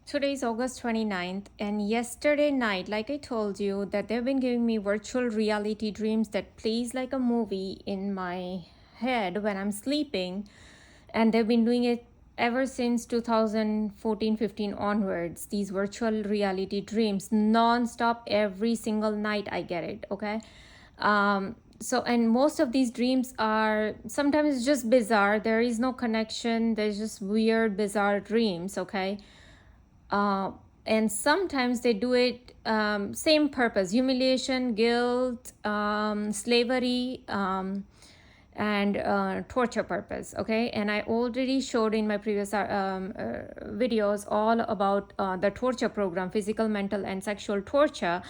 Today is August 29th, and yesterday night, like I told you, that they've been giving me virtual reality dreams that plays like a movie in my head when I'm sleeping, and they've been doing it ever since 2014-15 onwards. These virtual reality dreams non-stop every single night I get it, okay? So and most of these dreams are sometimes just bizarre. There is no connection. There's just weird bizarre dreams, okay? uh, and sometimes they do it same purpose: humiliation, guilt, slavery, and torture purpose. Okay, and I already showed in my previous videos all about the torture program, physical, mental, and sexual torture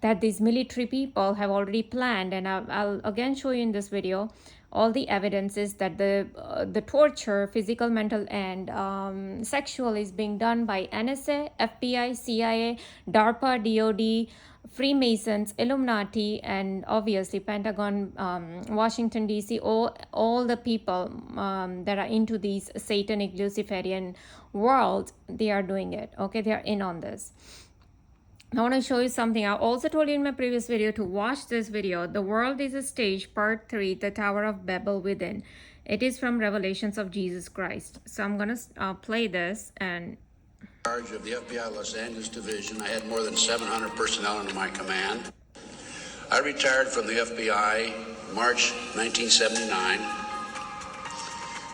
that these military people have already planned, and I'll again show you in this video all the evidences that the torture, physical, mental, and sexual, is being done by NSA, FBI, CIA, DARPA, DOD, Freemasons, Illuminati, and obviously Pentagon, Washington DC. All the people that are into these satanic Luciferian world, they are doing it. Okay, they are in on this. I want to show you something. I also told you in my previous video to watch this video. The World is a Stage, Part 3, The Tower of Babel Within. It is from Revelations of Jesus Christ. So I'm going to play this. And Charge of the FBI Los Angeles Division. I had more than 700 personnel under my command. I retired from the FBI March 1979.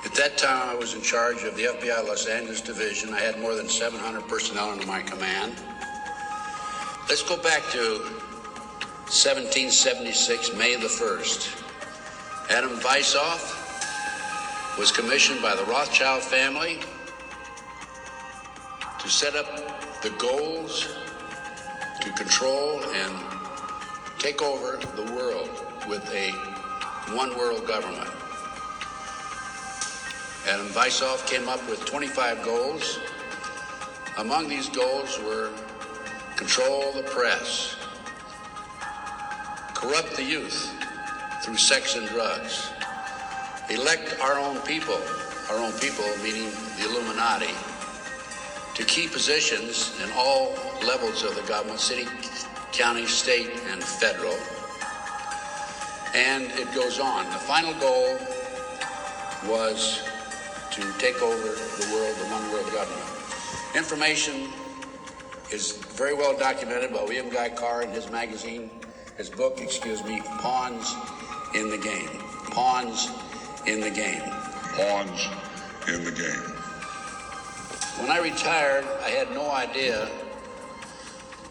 At that time, I was in charge of the FBI Los Angeles Division. I had more than 700 personnel under my command. Let's go back to 1776, May the 1st. Adam Weissoff was commissioned by the Rothschild family to set up the goals to control and take over the world with a one world government. Adam Weissoff came up with 25 goals. Among these goals were control the press, corrupt the youth through sex and drugs, elect our own people meaning the Illuminati, to key positions in all levels of the government, city, county, state, and federal. And it goes on. The final goal was to take over the world, the one world government. Information is very well documented by William Guy Carr in his book, Pawns in the Game. Pawns in the Game. Pawns in the Game. When I retired, I had no idea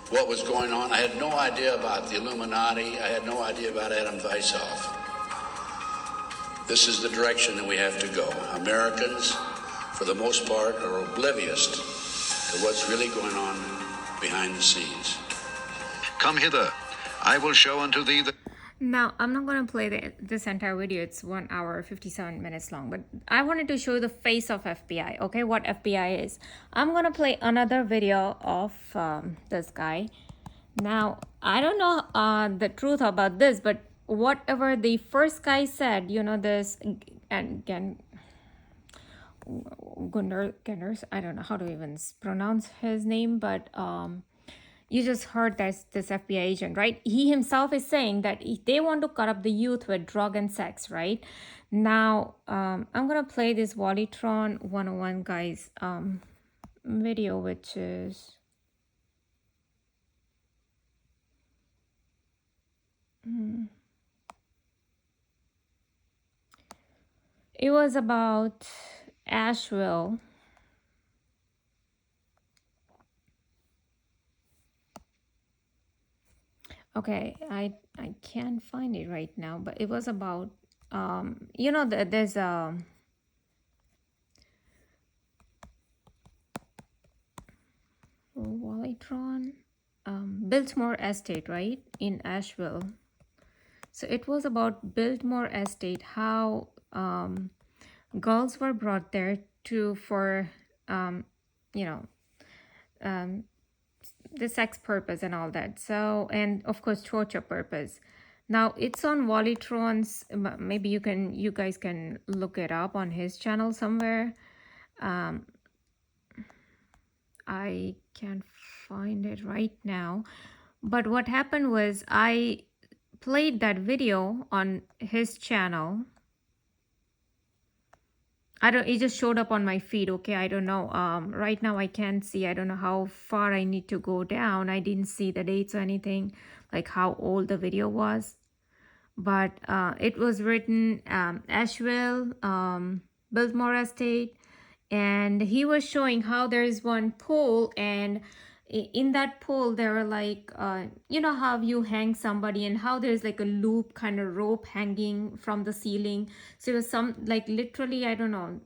what was going on. I had no idea about the Illuminati. I had no idea about Adam Weissoff. This is the direction that we have to go. Americans, for the most part, are oblivious to what's really going on behind the scenes. Come hither, I will show unto thee the... now, I'm not going to play this entire video. It's 1 hour, 57 minutes long. But I wanted to show you the face of FBI, okay? What FBI is. I'm going to play another video of this guy. Now, I don't know the truth about this, but whatever the first guy said, you know, this... and Gunners, I don't know how to even pronounce his name, but you just heard this FBI agent, right? He himself is saying that they want to cut up the youth with drug and sex, right? Now, I'm gonna play this Volleytron 101 guys video, which is it was about Asheville. Okay, I can't find it right now, but it was about you know, there's a Volleytron Biltmore Estate, right, in Asheville. So it was about Biltmore Estate, how girls were brought there for you know, the sex purpose and all that. So, and of course torture purpose. Now it's on Volleytron's, maybe you guys can look it up on his channel somewhere. I can't find it right now. But what happened was I played that video on his channel. It just showed up on my feed. Okay, I don't know. Right now I can't see. I don't know how far I need to go down. I didn't see the dates or anything, like how old the video was. But it was written Asheville, Biltmore Estate, and he was showing how there is one pole, and in that pole there are like you know how you hang somebody and how there's like a loop kind of rope hanging from the ceiling. So it was some like literally I don't know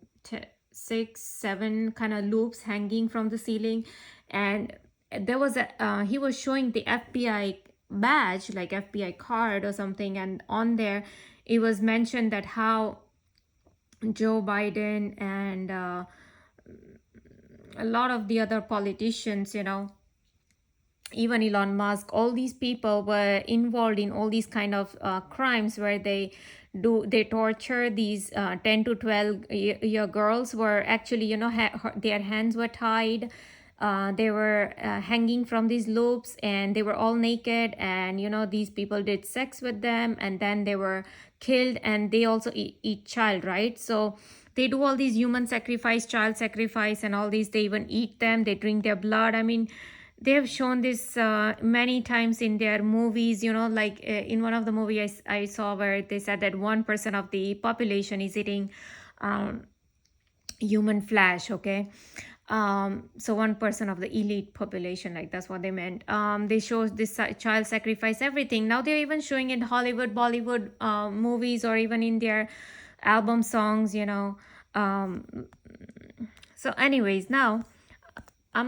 6 7 kind of loops hanging from the ceiling. And there was a he was showing the FBI badge, like FBI card or something, and on there it was mentioned that how Joe Biden and a lot of the other politicians, you know, even Elon Musk, all these people were involved in all these kind of crimes where they torture these 10 to 12 year girls were actually, you know, their hands were tied. They were hanging from these loops and they were all naked, and you know these people did sex with them and then they were killed. And they also eat child, right? So they do all these human sacrifice, child sacrifice, and all these. They even eat them, they drink their blood. I mean, they have shown this many times in their movies, you know, like in one of the movies I saw where they said that 1% of the population is eating human flesh. Okay, so 1% of the elite population, like that's what they meant. They show this child sacrifice, everything. Now they're even showing in Hollywood, Bollywood movies, or even in their album songs, you know. So anyways, now I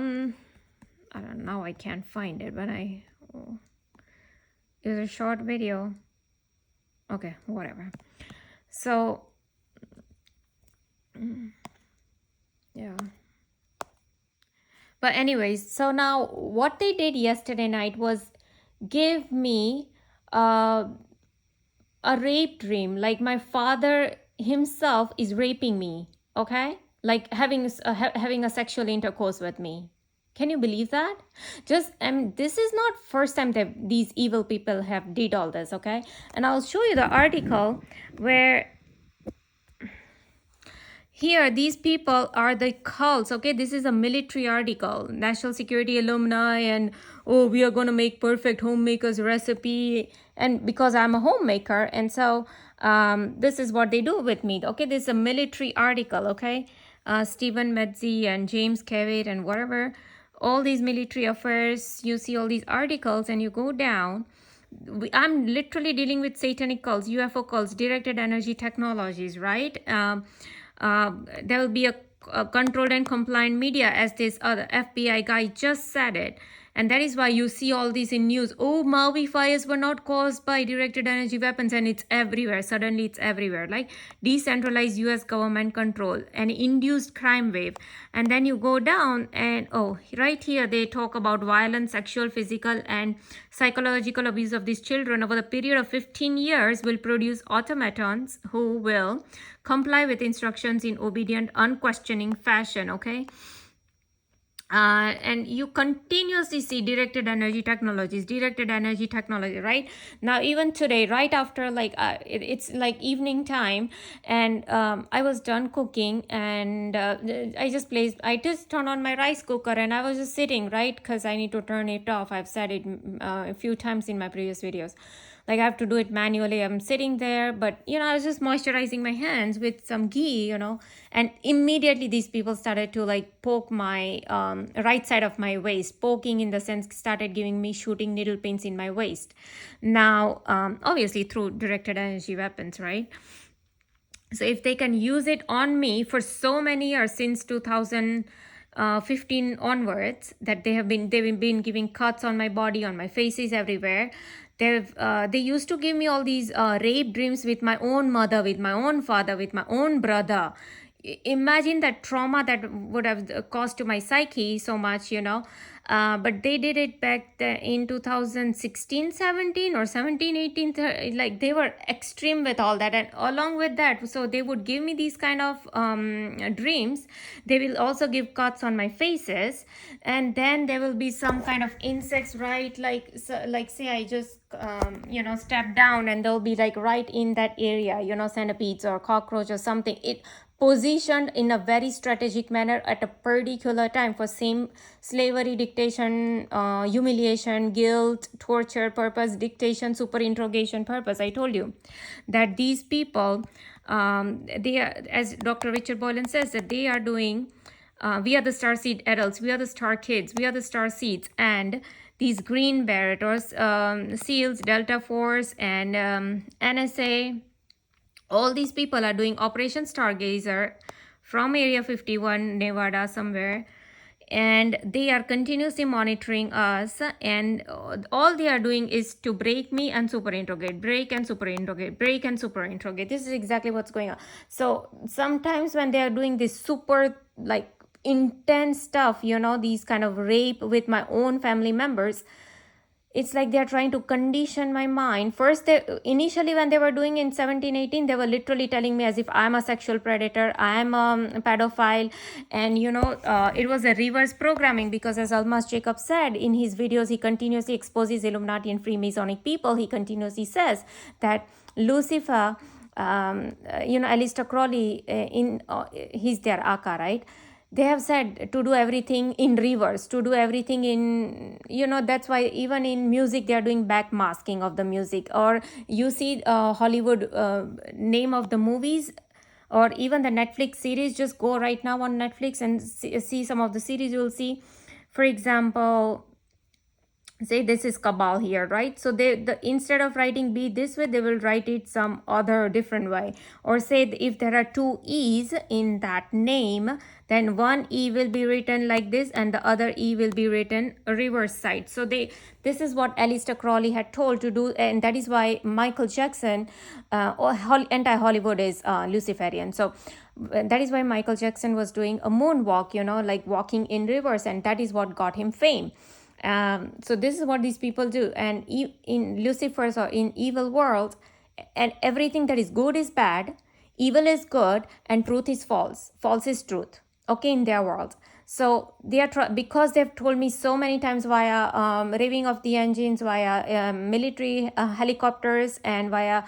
don't know, I can't find it, but it's a short video. Okay, whatever. So yeah. But anyways, so now what they did yesterday night was give me a rape dream. Like my father himself is raping me, okay? Like having a sexual intercourse with me. Can you believe that? Just this is not first time that these evil people have did all this, okay? And I'll show you the article where here these people are the cults. Okay, this is a military article, national security alumni, and oh, we are going to make perfect homemakers recipe. And because I'm a homemaker, and so this is what they do with me. Okay, this is a military article. Okay, Stephen Metzi and James Cavett and whatever, all these military affairs, you see all these articles and you go down. I'm literally dealing with satanic cults, UFO cults, directed energy technologies, right? There will be a controlled and compliant media, as this other FBI guy just said it. And that is why you see all these in news. Oh, Maui fires were not caused by directed energy weapons, and it's everywhere. Suddenly it's everywhere. Like decentralized US government control and induced crime wave. And then you go down and oh, right here they talk about violent, sexual, physical, and psychological abuse of these children over the period of 15 years will produce automatons who will comply with instructions in obedient, unquestioning fashion. Okay. And you continuously see directed energy technologies, right? Now even today, right after like it's like evening time, and I was done cooking, and I just turned on my rice cooker, and I was just sitting, right, because I need to turn it off. I've said it a few times in my previous videos, like I have to do it manually. I'm sitting there, but you know, I was just moisturizing my hands with some ghee, you know, and immediately these people started to like poke my right side of my waist. Poking in the sense, started giving me shooting needle pains in my waist. Now obviously through directed energy weapons, right? So if they can use it on me for so many years, since 2015 onwards, that they've been giving cuts on my body, on my faces, everywhere. They used to give me all these rape dreams with my own mother, with my own father, with my own brother. imagine that trauma that would have caused to my psyche so much, but they did it back in 2016, 17 or 17, 18, like they were extreme with all that. And along with that, so they would give me these kind of dreams. They will also give cuts on my faces, and then there will be some kind of insects, right? Like, so, like say I just step down, and they'll be like right in that area, centipedes or cockroach or something. It positioned in a very strategic manner at a particular time for same slavery, dictation, humiliation, guilt, torture purpose, dictation, super interrogation purpose. I told you that these people, they are, as Dr. Richard Boylan says, that they are doing, we are the star seed adults, we are the star kids, we are the star seeds, and these green beret or seals, Delta Force, and NSA, all these people are doing Operation Stargazer from Area 51, Nevada, somewhere, and they are continuously monitoring us, and all they are doing is to break me and super interrogate, break and super interrogate, break and super interrogate. This is exactly what's going on. So sometimes when they are doing this super like intense stuff, these kind of rape with my own family members, it's like they're trying to condition my mind. First, they initially when they were doing in 17, 18, they were literally telling me as if I'm a sexual predator, I'm a pedophile, and it was a reverse programming, because as Almas Jacob said in his videos, he continuously exposes Illuminati and Freemasonic people. He continuously says that Lucifer, Aleister Crowley, he's their Aka, right? They have said to do everything in reverse, to do everything in, that's why even in music they are doing backmasking of the music. Or you see Hollywood name of the movies, or even the Netflix series. Just go right now on Netflix and see some of the series. You'll see, for example, say this is Cabal here, right? So instead of writing B this way, they will write it some other different way. Or say if there are two E's in that name, then one E will be written like this and the other E will be written reverse side. So this is what Aleister Crowley had told to do, and that is why Michael Jackson, anti-Hollywood is Luciferian. So that is why Michael Jackson was doing a moonwalk, like walking in reverse, and that is what got him fame. So this is what these people do. And in Lucifer's or in evil world, and everything that is good is bad, evil is good, and truth is false, false is truth, okay, in their world. So they are because they've told me so many times via revving of the engines, via military helicopters, and via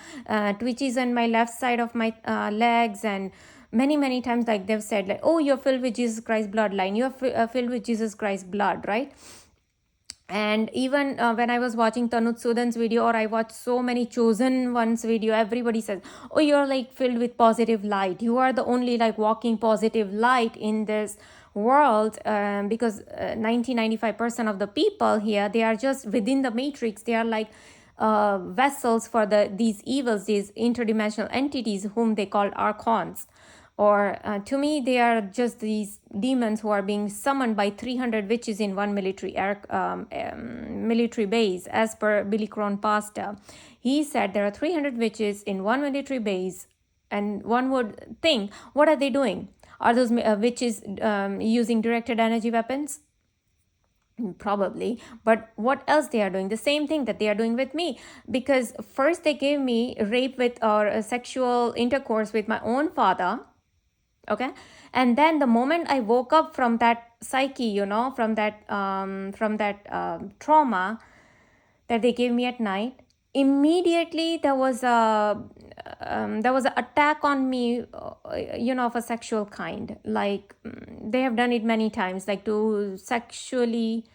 twitches on my left side of my legs, and many times, like they've said, like, oh, you're filled with Jesus Christ bloodline, you're filled with Jesus Christ blood, right? And even when I was watching Tanut Sudan's video, or I watched so many chosen ones video, everybody says, oh, you're like filled with positive light, you are the only like walking positive light in this world, because 95% of the people here, they are just within the matrix. They are like vessels for these evils, these interdimensional entities whom they call archons. Or to me, they are just these demons who are being summoned by 300 witches in one military base, as per Billy Crone Pasta. He said there are 300 witches in one military base, and one would think, what are they doing? Are those witches using directed energy weapons? Probably. But what else they are doing? The same thing that they are doing with me. Because first they gave me rape with or sexual intercourse with my own father. Okay, and then the moment I woke up from that psyche, from that trauma that they gave me at night, immediately there was an attack on me, of a sexual kind. Like they have done it many times, like to sexually.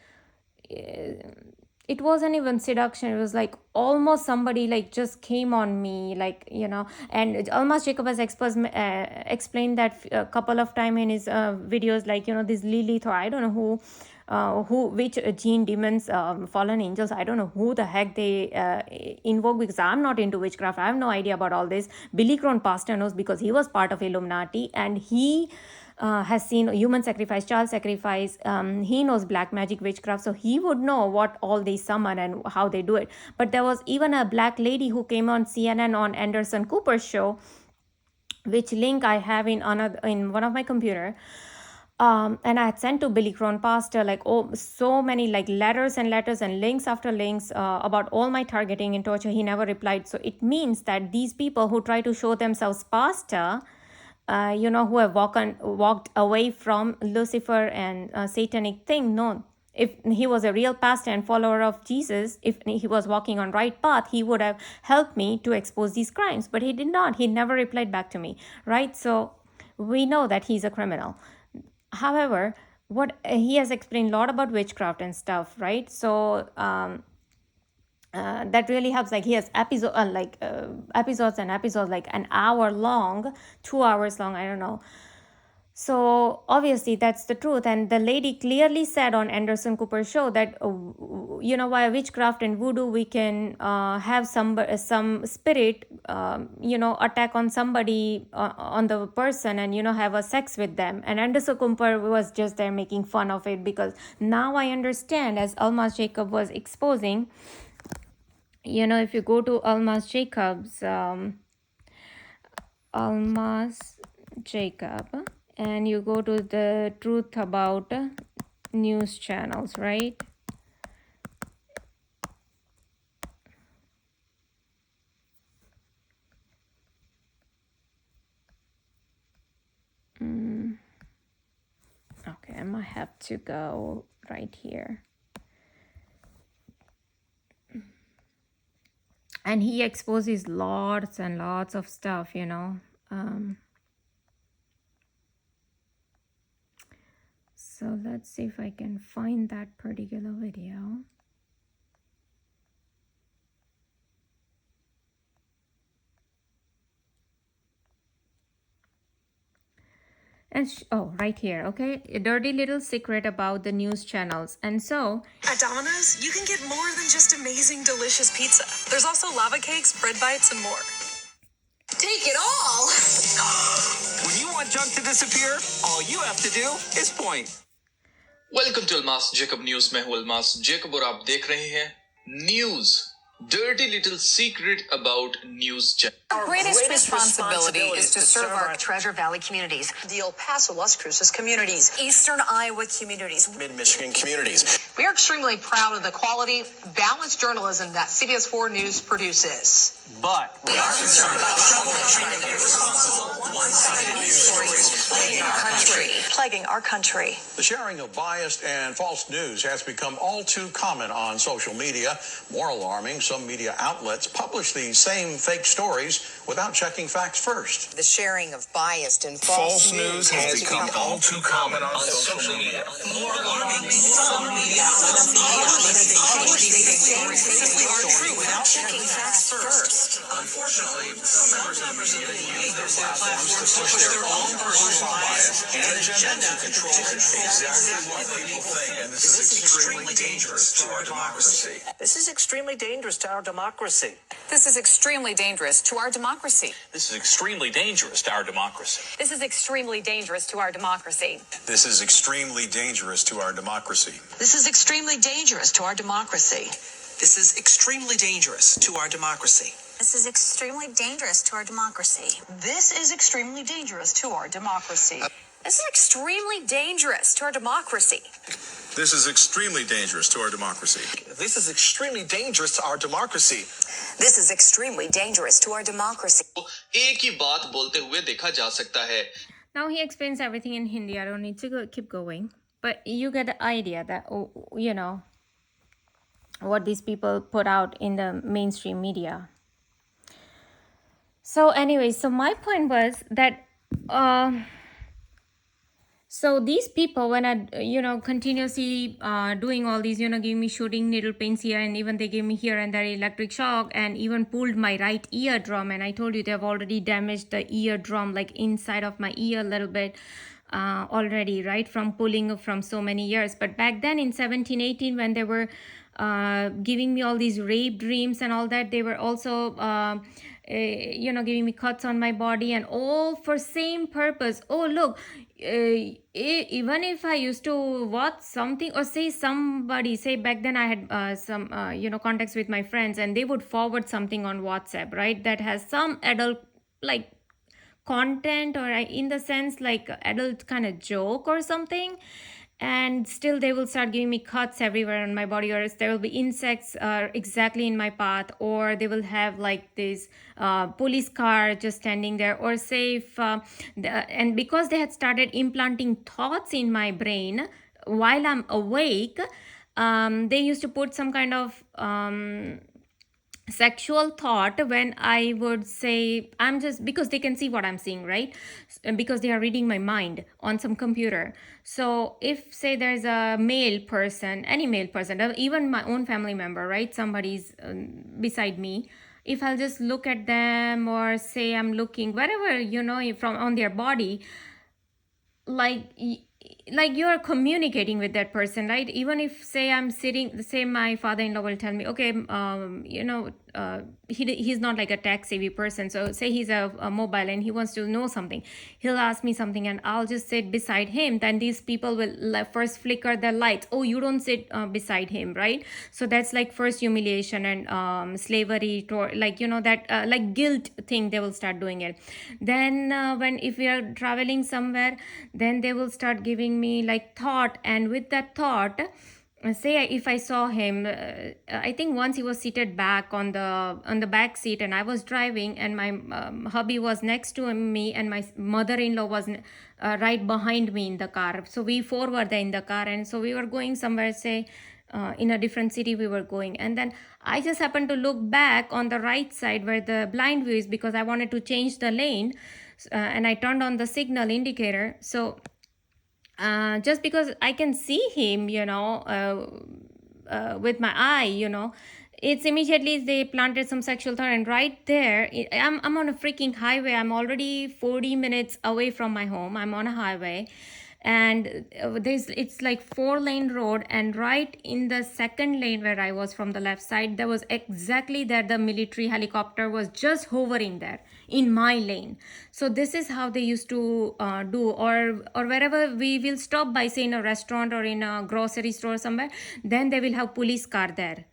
It wasn't even seduction, it was like almost somebody like just came on me, like, and Almas Jacob has explained that a couple of times in his videos, like, this Lilith, or I don't know which gene demons, fallen angels, I don't know who the heck they invoke, because I'm not into witchcraft, I have no idea about all this. Billy Crone Pastor knows, because he was part of Illuminati, and he has seen human sacrifice, child sacrifice. He knows black magic, witchcraft, so he would know what all they summon and how they do it. But there was even a black lady who came on CNN on Anderson Cooper's show, which link I have in one of my computer. And I had sent to Billy Crone Pastor like so many like letters and letters and links after links about all my targeting and torture. He never replied. So it means that these people who try to show themselves pastor, who have walked away from Lucifer and satanic thing, no. If he was a real pastor and follower of Jesus, if he was walking on right path, he would have helped me to expose these crimes. But he did not. He never replied back to me, right? So we know that he's a criminal. However, what he has explained a lot about witchcraft and stuff, right? So that really helps. Like he has episodes and episodes, like an hour long, 2 hours long, I don't know. So obviously that's the truth. And the lady clearly said on Anderson Cooper's show that via witchcraft and voodoo we can have some spirit attack on somebody, on the person, and have a sex with them. And Anderson Cooper was just there making fun of it, because now I understand, as Almas Jacob was exposing, if you go to Almas Jacob's Almas Jacob, and you go to the truth about news channels, right? Okay, I might have to go right here. And he exposes lots and lots of stuff, so let's see if I can find that particular video. And right here, okay, a dirty little secret about the news channels. And so at Domino's, you can get more than just amazing, delicious pizza. There's also lava cakes, bread bites, and more. Take it all! When you want junk to disappear, all you have to do is point. Welcome to Almas Jacob news में हूं Almas Jacob और आप देख रहे हैं news dirty little secret about news channel. Our greatest responsibility is to serve our Treasure Valley communities, the El Paso Las Cruces communities, Eastern Iowa communities, Mid-Michigan communities. We are extremely proud of the quality, balanced journalism that CBS 4 News produces. But We are concerned about trouble and trying to be responsible, one-sided news stories plaguing our country. The sharing of biased and false news has become all too common on social media. More alarming, some media outlets publish these same fake stories without checking facts first. The sharing of biased and false news has become all too common on social media. More alarming, some media outlets publish these stories without checking facts first. Unfortunately, some members of the media use their platforms to push their own personal bias and agenda to control exactly what people think. And this is extremely dangerous to our democracy. This is extremely dangerous to our democracy. This is extremely dangerous to our democracy. This is extremely dangerous to our democracy. This is extremely dangerous to our democracy. This is extremely dangerous to our democracy. This is extremely dangerous to our democracy. This is extremely dangerous to our democracy. This is extremely dangerous to our democracy. This is extremely dangerous to our democracy. This is extremely dangerous to our democracy. This is extremely dangerous to our democracy. This is extremely dangerous to our democracy. This is extremely dangerous to our democracy. एक ही बात बोलते हुए देखा जा सकता है. now he explains everything in Hindi. I don't need to keep going, but you get the idea that what these people put out in the mainstream media. So anyway, so my point was that so these people, when I continuously doing all these, giving me shooting needle pains here, and even they gave me here and there electric shock, and even pulled my right eardrum, and I told you they've already damaged the eardrum, like inside of my ear a little bit already, right, from pulling from so many years. But back then in 17-18, when they were giving me all these rape dreams and all that, they were also giving me cuts on my body, and all for same purpose. Oh, look, even if I used to watch something, or say back then I had some contacts with my friends, and they would forward something on WhatsApp, right, that has some adult like content, or in the sense like adult kind of joke or something, and still they will start giving me cuts everywhere on my body, or there will be insects exactly in my path, or they will have like this police car just standing there, or say if and because they had started implanting thoughts in my brain while I'm awake, they used to put some kind of sexual thought when I would say, I'm just, because they can see what I'm seeing, right? Because they are reading my mind on some computer. So if say there's a male person, any male person, even my own family member, right, somebody's beside me, if I'll just look at them, or say I'm looking wherever, from on their body, like like you're communicating with that person, right? Even if say I'm sitting, say my father-in-law will tell me, okay, he's not like a tech savvy person, so say he's a mobile and he wants to know something, he'll ask me something and I'll just sit beside him, then these people will first flicker their lights, oh, you don't sit beside him, right? So that's like first humiliation and slavery to, like, that like guilt thing, they will start doing it. Then when if we are traveling somewhere, then they will start giving me like thought, and with that thought, say if I saw him, I think once he was seated back on the back seat and I was driving, and my hubby was next to me, and my mother-in-law was right behind me in the car, so we four were there in the car, and so we were going somewhere, say in a different city we were going, and then I just happened to look back on the right side where the blind view is, because I wanted to change the lane, and I turned on the signal indicator. So just because I can see him, with my eye, it's immediately they planted some sexual thought, and right there, I'm on a freaking highway. I'm already 40 minutes away from my home. I'm on a highway, and it's like 4-lane road, and right in the second lane where I was from the left side, there was exactly there the military helicopter was just hovering there in my lane. So this is how they used to do, or wherever we will stop by, say in a restaurant or in a grocery store somewhere, then they will have police car there.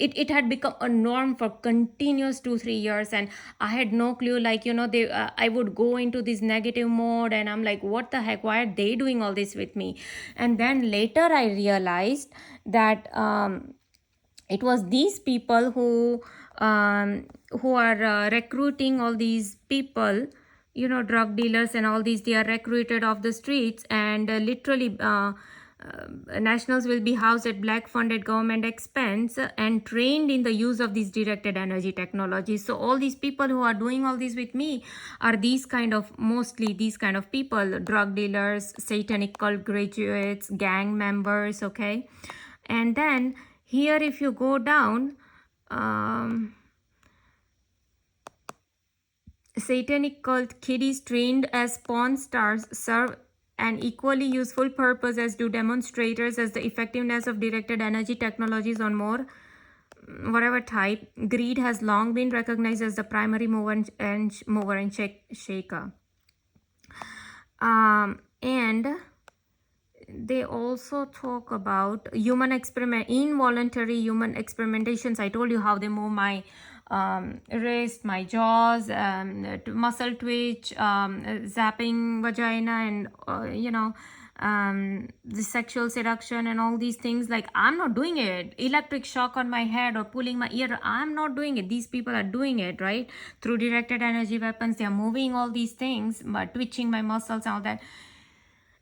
It had become a norm for continuous 2-3 years, and I had no clue, like, they I would go into this negative mode, and I'm like, what the heck, why are they doing all this with me? And then later I realized that it was these people who are recruiting all these people, drug dealers and all these, they are recruited off the streets, and literally nationals will be housed at black funded government expense and trained in the use of these directed energy technologies. So all these people who are doing all this with me are mostly these kind of people, drug dealers, satanic cult graduates, gang members. Okay. And then here, if you go down, satanic cult kiddies trained as pawn stars serve an equally useful purpose as do demonstrators, as the effectiveness of directed energy technologies on more whatever type. Greed has long been recognized as the primary mover and shaker. And they also talk about involuntary human experimentations. I told you how they move my wrist, my jaws, muscle twitch, zapping vagina, and the sexual seduction and all these things. Like, I'm not doing it. Electric shock on my head or pulling my ear, I'm not doing it. These people are doing it, right? Through directed energy weapons, they are moving all these things, but twitching my muscles and all that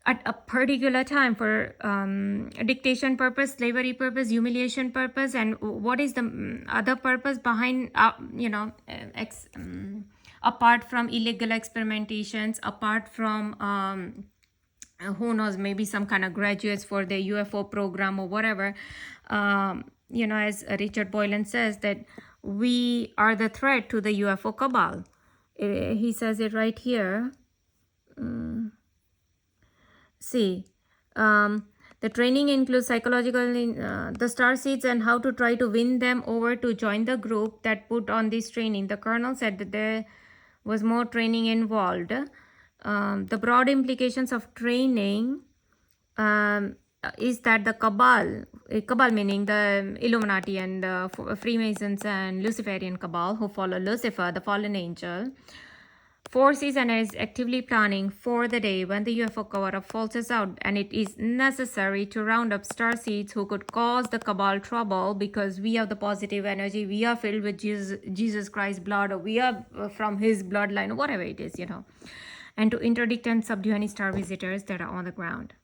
at a particular time for dictation purpose, slavery purpose, humiliation purpose. And what is the other purpose behind, apart from illegal experimentations, apart from who knows, maybe some kind of graduates for the UFO program or whatever. As Richard Boylan says, that we are the threat to the UFO cabal. He says it right here. See, the training includes psychological, the star seeds, and how to try to win them over to join the group that put on this training. The colonel said that there was more training involved. The broad implications of training is that the cabal meaning the Illuminati and the Freemasons and Luciferian cabal who follow Lucifer, the fallen angel, foresees and is actively planning for the day when the UFO cover-up falters out, and it is necessary to round up starseeds who could cause the cabal trouble, because we have the positive energy, we are filled with Jesus Christ's blood, or we are from his bloodline, or whatever it is, and to interdict and subdue any star visitors that are on the ground.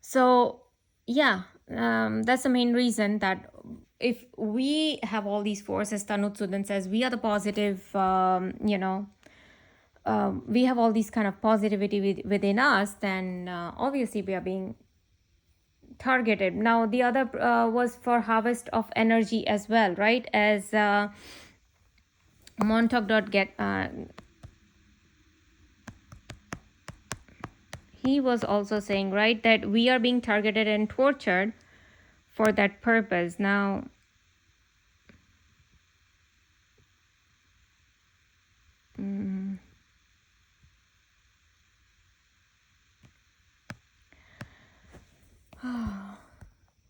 So yeah, that's the main reason that if we have all these forces, Tanutsudan says, we are the positive, we have all these kind of positivity within us, then obviously we are being targeted. Now the other was for harvest of energy as well, right? As Montauk get he was also saying, right, that we are being targeted and tortured for that purpose. Now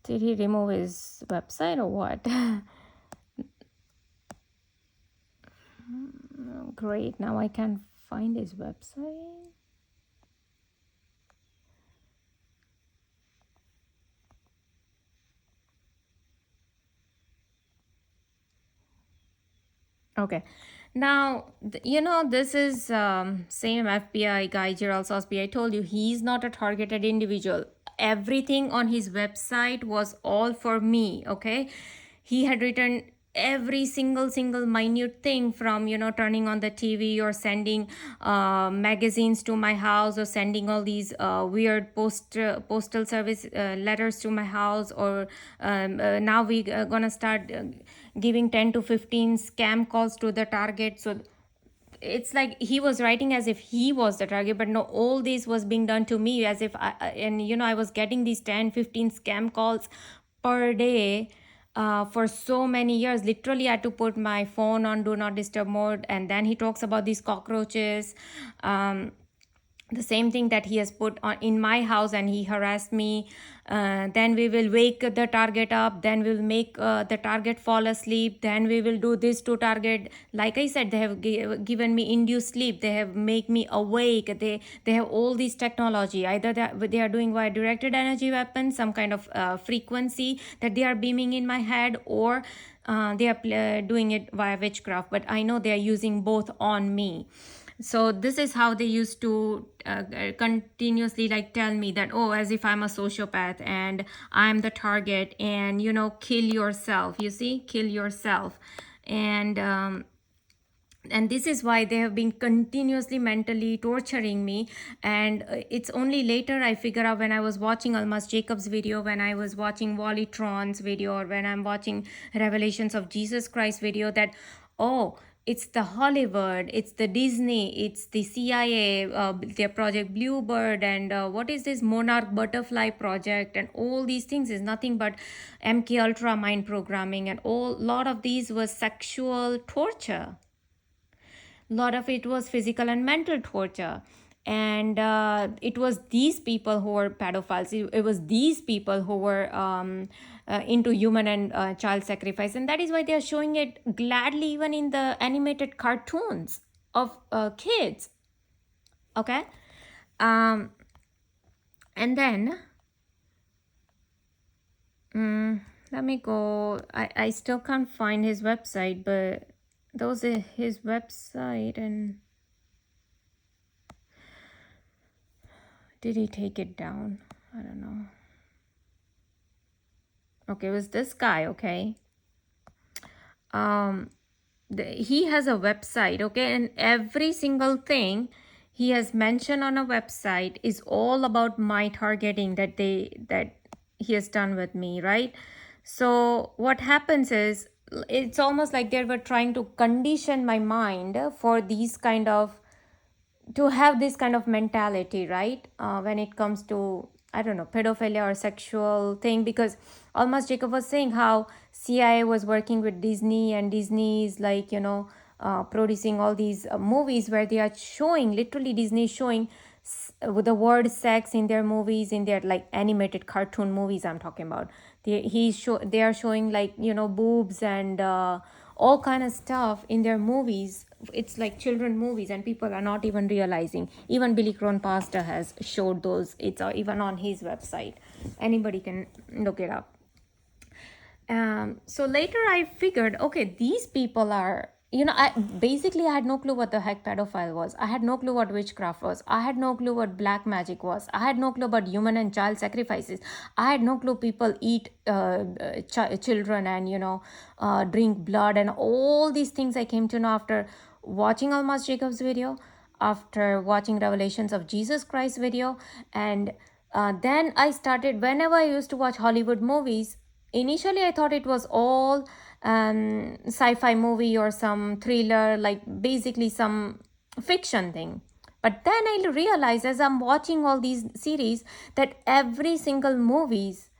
did he remove his website or what? Great, now I can't find his website. Okay, now this is same FBI guy, Gerald Sosby. I told you he's not a targeted individual. Everything on his website was all for me. Okay, he had written every single minute thing, from turning on the TV, or sending magazines to my house, or sending all these weird postal service letters to my house, or now we gonna start giving 10 to 15 scam calls to the target. So it's like he was writing as if he was the target, but no, all this was being done to me as if I was getting these 10, 15 scam calls per day for so many years. Literally I had to put my phone on do not disturb mode. And then he talks about these cockroaches, the same thing that he has put on in my house, and he harassed me. Then we will wake the target up, then we'll make the target fall asleep, then we will do this to target. Like I said, they have given me induced sleep, they have make me awake, they have all this technology. Either they are doing via directed energy weapons, some kind of frequency that they are beaming in my head, or they are doing it via witchcraft, but I know they are using both on me. So this is how they used to continuously like tell me that, oh, as if I'm a sociopath and I'm the target, and kill yourself, you see, kill yourself. And this is why they have been continuously mentally torturing me. And it's only later I figure out, when I was watching Almas Jacob's video, when I was watching Wally Tron's video, or when I'm watching Revelations of Jesus Christ video, that, oh, it's the Hollywood, it's the Disney, it's the CIA, their Project Bluebird, and what is this Monarch Butterfly Project, and all these things is nothing but MK Ultra mind programming, and lot of these was sexual torture. A lot of it was physical and mental torture. And it was these people who were pedophiles. It was these people who were into human and child sacrifice. And that is why they are showing it gladly even in the animated cartoons of kids. Okay. And then let me go. I still can't find his website, but those are his website. And did he take it down? I don't know. Okay, it was this guy. Okay. He has a website. Okay, and every single thing he has mentioned on a website is all about my targeting that he has done with me, right? So what happens is, it's almost like they were trying to condition my mind for these kind of, to have this kind of mentality, right? When it comes to, I don't know, pedophilia or sexual thing. Because Almas Jacob was saying how CIA was working with Disney, and Disney is like, producing all these movies where they are showing, literally Disney is showing with the word sex in their movies, in their like animated cartoon movies I'm talking about. They are showing like, boobs and all kind of stuff in their movies it's like children movies, and people are not even realizing. Even Billy Crone Pastor has showed those. It's even on his website. Anybody can look it up. So later I figured, okay, these people are, I had no clue what the heck pedophile was. I had no clue what witchcraft was. I had no clue what black magic was. I had no clue about human and child sacrifices. I had no clue people eat children and, drink blood and all these things I came to know after watching Almas Jacob's video, after watching Revelations of Jesus Christ video. And then I started, whenever I used to watch Hollywood movies, initially I thought it was all sci-fi movie or some thriller, like basically some fiction thing. But then I realized as I'm watching all these series that every single movies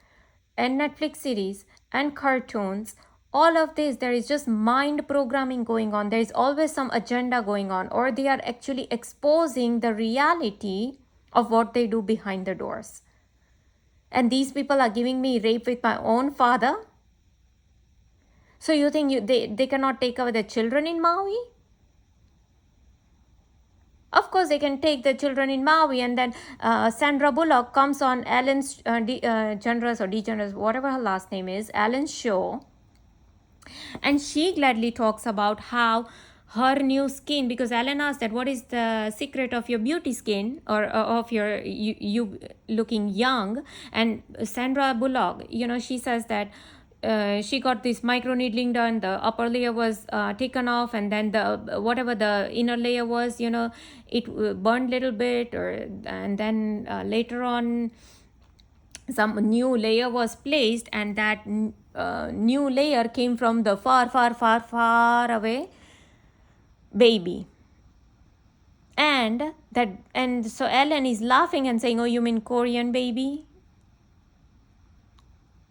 and Netflix series and cartoons, all of this, there is just mind programming going on. There is always some agenda going on, or they are actually exposing the reality of what they do behind the doors. And these people are giving me rape with my own father. So you think they cannot take away the children in Maui? Of course, they can take the children in Maui, and then Sandra Bullock comes on Ellen's DeGeneres or DeGeneres, whatever her last name is, Ellen's show, and she gladly talks about how her new skin, because Ellen asked that what is the secret of your beauty skin, or of your you looking young, and Sandra Bullock, she says that she got this micro needling done, the upper layer was taken off, and then the whatever the inner layer was, it burned a little bit, and then later on some new layer was placed, and that new layer came from the far away baby. And so Ellen is laughing and saying, oh, you mean Korean baby?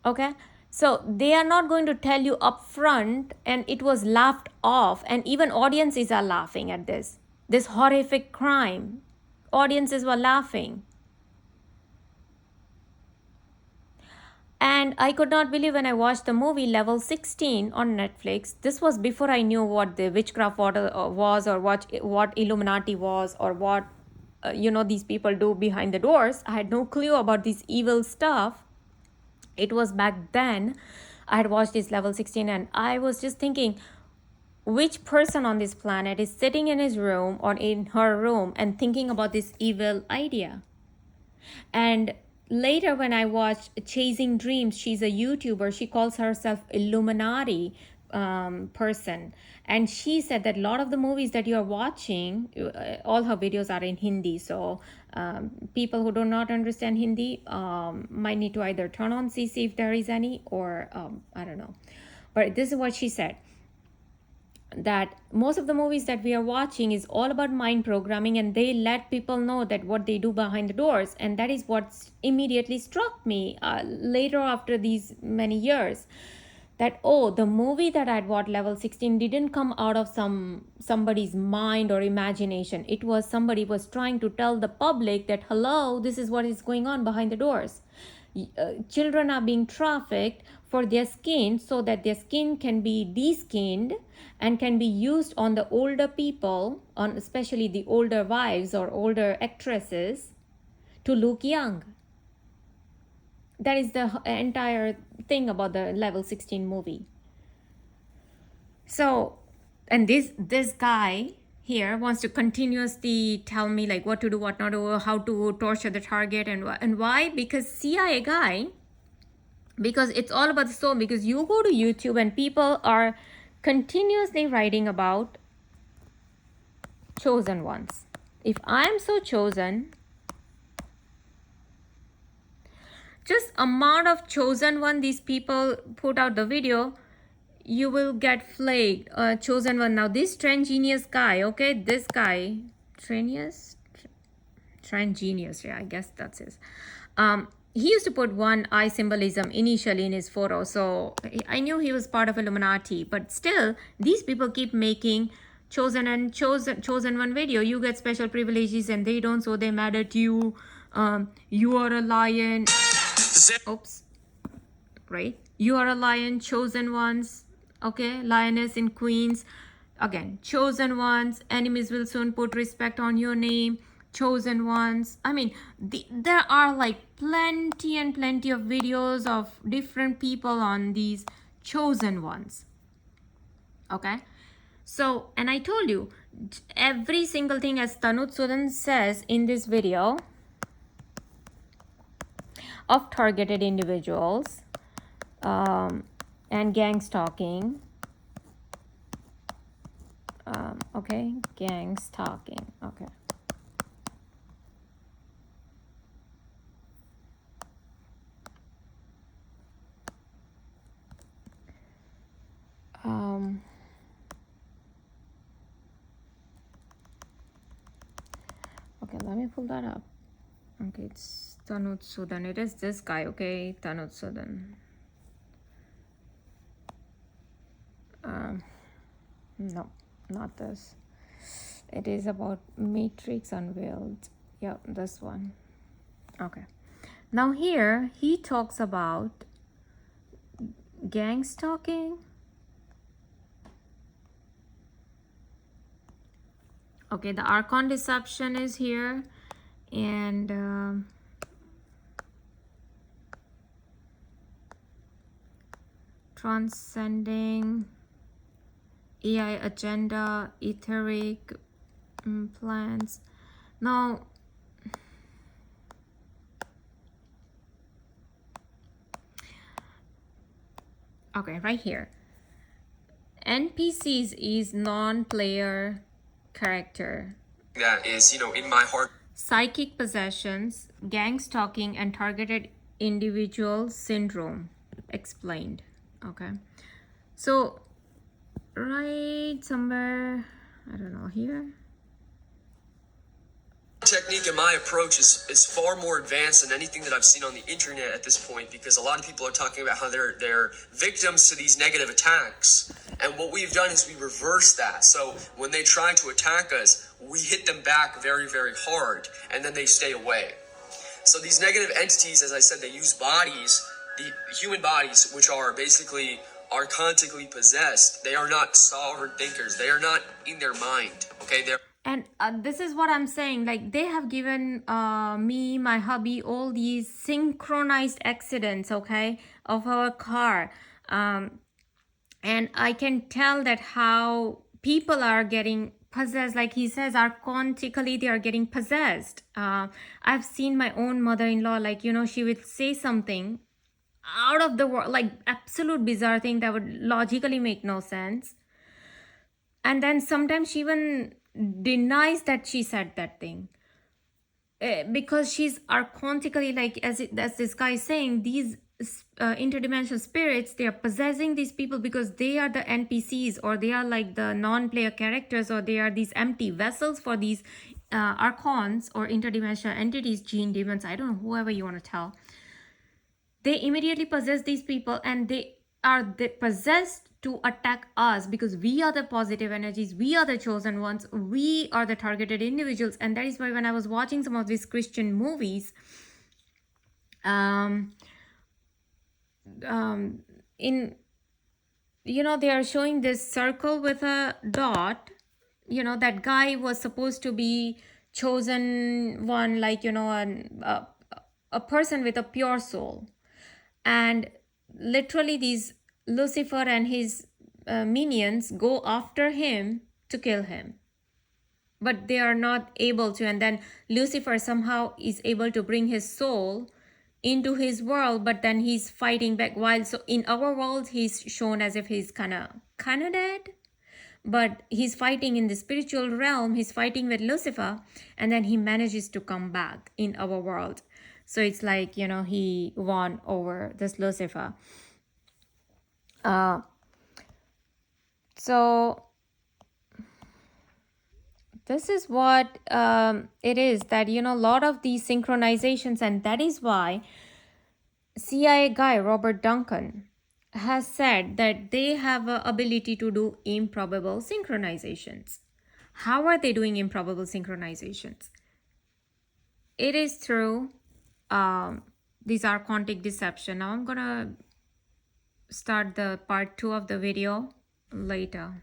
Okay, so they are not going to tell you up front, and it was laughed off, and even audiences are laughing at this horrific crime. Audiences were laughing. And I could not believe when I watched the movie Level 16 on Netflix. This was before I knew what the witchcraft was, or what Illuminati was, or what these people do behind the doors. I had no clue about this evil stuff. It was back then I had watched this Level 16, and I was just thinking, which person on this planet is sitting in his room or in her room and thinking about this evil idea? And later when I watched Chasing Dreams, she's a YouTuber, she calls herself Illuminati person, and she said that a lot of the movies that you're watching, all her videos are in Hindi, so people who do not understand Hindi might need to either turn on see if there is any, or I don't know. But this is what she said, that most of the movies that we are watching is all about mind programming, and they let people know that what they do behind the doors. And that is what immediately struck me later after these many years, that the movie that I'd watched, Level 16, didn't come out of somebody's mind or imagination. It was somebody was trying to tell the public that, hello, this is what is going on behind the doors. Children are being trafficked for their skin, so that their skin can be de-skinned and can be used on the older people, on especially the older wives or older actresses, to look young. That is the entire thing about the Level 16 movie. So, and this guy here wants to continuously tell me like what to do, what not to do, how to torture the target, and why? Because CIA guy, because it's all about the soul. Because you go to YouTube and people are continuously writing about chosen ones. If I am so chosen, just amount of chosen one these people put out the video, you will get flagged. Chosen one. Now this transgenius guy, okay, this guy, transgenius, yeah, I guess that's his. He used to put one eye symbolism initially in his photo, so I knew he was part of Illuminati. But still, these people keep making chosen one video. You get special privileges and they don't, so they mad at you. You are a lion. Oops. Right? You are a lion, chosen ones. Okay, lioness and queens. Again, chosen ones, enemies will soon put respect on your name, chosen ones. I mean, there are like plenty and plenty of videos of different people on these chosen ones. Okay, so, and I told you every single thing, as Tanut Sudan says in this video, of targeted individuals and gang stalking. Okay, gang stalking. Okay. Okay, let me pull that up. Okay, it's Tanut Sudan. It is this guy, okay, Tanut Sudan. No, not this. It is about Matrix Unveiled. Yeah, this one. Okay. Now here he talks about gang stalking. Okay, the Archon deception is here, and transcending AI agenda, etheric plans. Now, okay, right here. NPCs is non-player character. That is, in my heart. Psychic possessions, gang stalking, and targeted individual syndrome explained. Okay. So, right somewhere, I don't know, here. Technique and my approach is far more advanced than anything that I've seen on the internet at this point, because a lot of people are talking about how they're victims to these negative attacks. And what we've done is we reverse that. So when they try to attack us, we hit them back very, very hard, and then they stay away. So these negative entities, as I said, they use bodies, the human bodies, which are basically archontically possessed. They are not sovereign thinkers. They are not in their mind. Okay, and this is what I'm saying. Like, they have given me, my hubby, all these synchronized accidents, okay, of our car. And I can tell that how people are getting possessed. Like he says, archontically, they are getting possessed. I've seen my own mother-in-law, like, she would say something out of the world, like absolute bizarre thing that would logically make no sense. And then sometimes she even denies that she said that thing. Because she's archontically, like, as this guy is saying, these interdimensional spirits, they are possessing these people because they are the NPCs, or they are like the non-player characters, or they are these empty vessels for these archons or interdimensional entities, gene demons, I don't know, whoever you want to tell. They immediately possess these people, and they are possessed to attack us because we are the positive energies, we are the chosen ones, we are the targeted individuals. And that is why when I was watching some of these Christian movies, in they are showing this circle with a dot. That guy was supposed to be chosen one, like, a person with a pure soul. And literally these Lucifer and his minions go after him to kill him, but they are not able to. And then Lucifer somehow is able to bring his soul into his world, but then he's fighting back. While so in our world he's shown as if he's kind of dead, but he's fighting in the spiritual realm, he's fighting with Lucifer, and then he manages to come back in our world. So it's like, he won over this Lucifer. So this is what it is, that, a lot of these synchronizations, and that is why CIA guy Robert Duncan has said that they have an ability to do improbable synchronizations. How are they doing improbable synchronizations? It is through these archontic deception. Now I'm gonna start the part 2 of the video later.